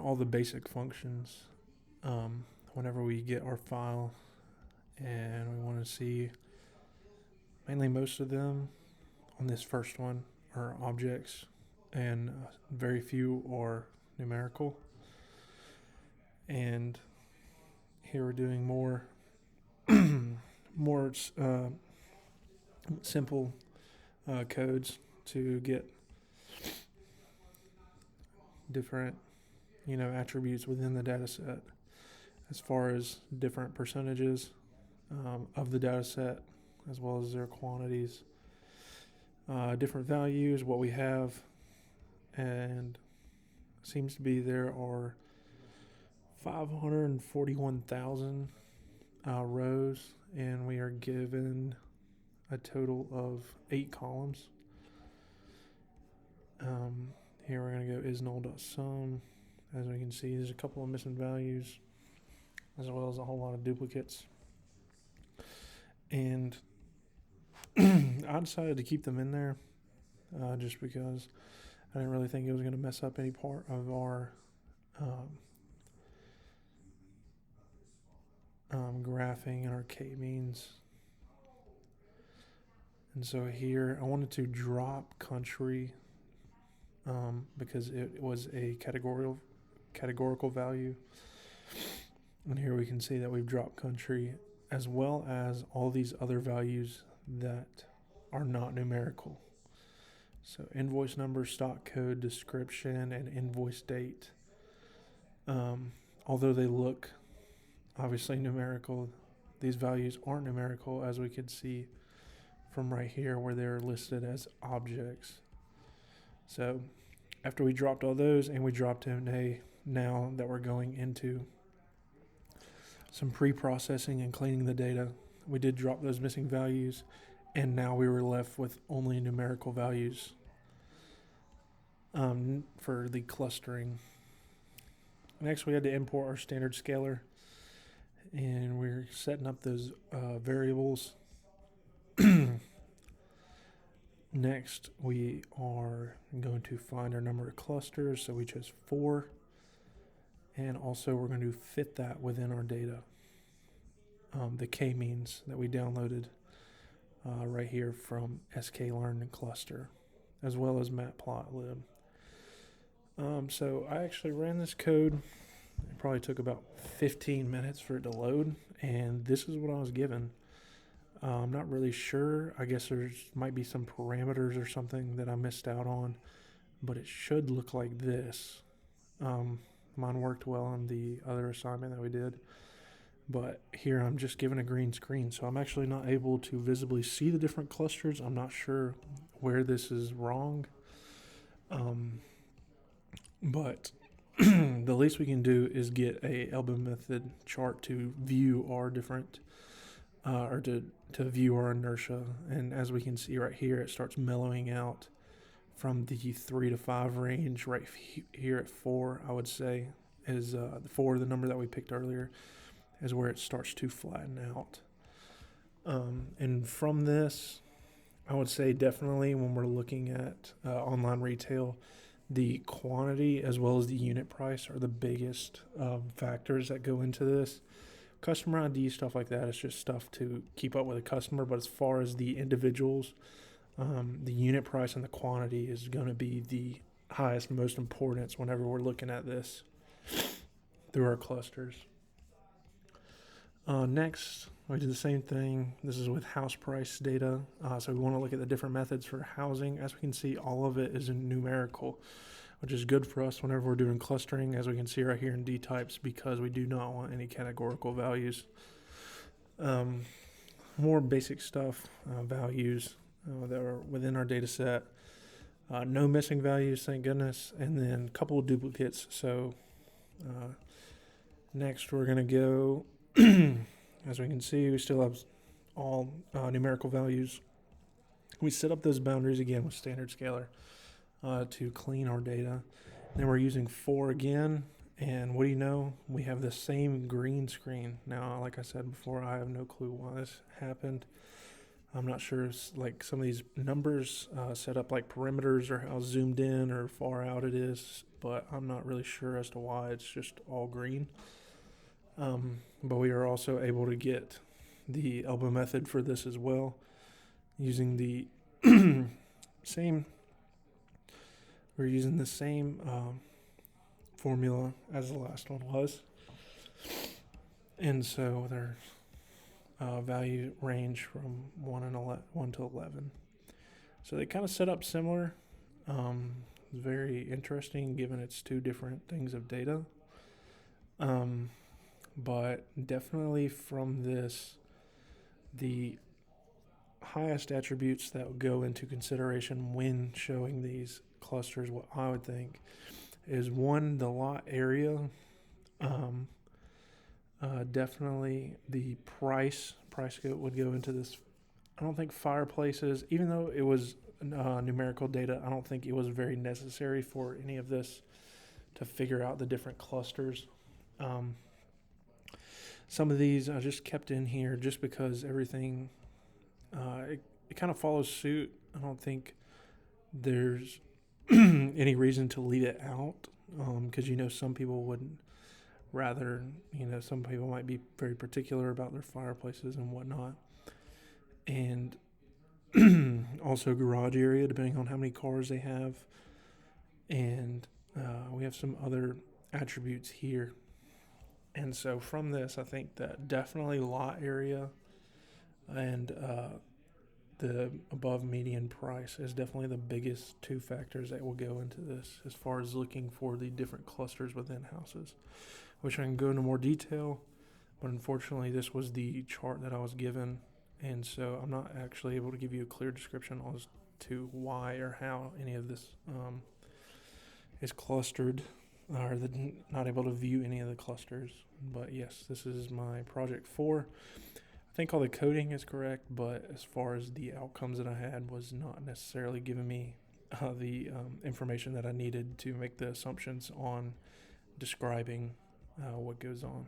all the basic functions whenever we get our file and we want to see mainly most of them on this first one are objects and very few are numerical. And here we're doing more more simple codes to get different attributes within the data set as far as different percentages of the data set as well as their quantities, different values, what we have, and seems to be there are 541,000 rows, and we are given a total of 8 columns. Here we're going to go isnull.sum. As we can see, there's a couple of missing values as well as a whole lot of duplicates. And I decided to keep them in there just because I didn't really think it was going to mess up any part of our graphing and our k-means. And so here I wanted to drop country because it was a categorical value. And here we can see that we've dropped country as well as all these other values that are not numerical. So invoice number, stock code, description, and invoice date. Although they look obviously numerical, these values aren't numerical, as we could see from right here where they're listed as objects. So after we dropped all those and we dropped in now that we're going into some pre-processing and cleaning the data, we did drop those missing values, and now we were left with only numerical values for the clustering. Next, we had to import our standard scaler, and we're setting up those variables. Next, we are going to find our number of clusters, so we chose 4, and also we're going to fit that within our data. The k-means that we downloaded right here from sklearn cluster, as well as matplotlib. So I actually ran this code. It probably took about 15 minutes for it to load, and this is what I was given. I'm not really sure. I guess there might be some parameters or something that I missed out on, but it should look like this. Mine worked well on the other assignment that we did, but here I'm just given a green screen, so I'm actually not able to visibly see the different clusters. I'm not sure where this is wrong, but the least we can do is get a Elba method chart to view our different or to view our inertia. And as we can see right here, it starts mellowing out from the 3 to 5 range. Right here at 4, I would say, is the 4, the number that we picked earlier, is where it starts to flatten out. And from this, I would say definitely when we're looking at online retail, the quantity as well as the unit price are the biggest factors that go into this. Customer ID, stuff like that, is just stuff to keep up with a customer. But as far as the individuals, the unit price and the quantity is going to be the highest, most importance whenever we're looking at this through our clusters. Next, we do the same thing. This is with house price data. So we want to look at the different methods for housing. As we can see, all of it is in numerical, which is good for us whenever we're doing clustering, as we can see right here in dtypes, because we do not want any categorical values. More basic stuff, values that are within our data set. No missing values, thank goodness, and then a couple of duplicates. So next we're going to go, as we can see, we still have all numerical values. We set up those boundaries again with standard scaler to clean our data. Then we're using 4 again, and what do you know? We have the same green screen. Now, like I said before, I have no clue why this happened. I'm not sure if like some of these numbers set up like perimeters or how zoomed in or far out it is, but I'm not really sure as to why it's just all green. But we are also able to get the elbow method for this as well using the same. We're using the same formula as the last one was, and so their value range from 1 to 11. So they kind of set up similar. It's very interesting given it's two different things of data. But definitely from this, the highest attributes that would go into consideration when showing these clusters, what I would think, is one, the lot area. Definitely the price scope would go into this. I don't think fireplaces, even though it was numerical data, I don't think it was very necessary for any of this to figure out the different clusters. Some of these I just kept in here just because everything, it kind of follows suit. I don't think there's any reason to leave it out because, some people wouldn't rather, some people might be very particular about their fireplaces and whatnot. And also garage area, depending on how many cars they have. And we have some other attributes here. And so from this, I think that definitely lot area and the above median price is definitely the biggest two factors that will go into this as far as looking for the different clusters within houses. Wish I can go into more detail, but unfortunately this was the chart that I was given, and so I'm not actually able to give you a clear description as to why or how any of this is clustered, or not able to view any of the clusters. But yes, this is my project 4. I think all the coding is correct, but as far as the outcomes that I had was not necessarily giving me the information that I needed to make the assumptions on describing what goes on.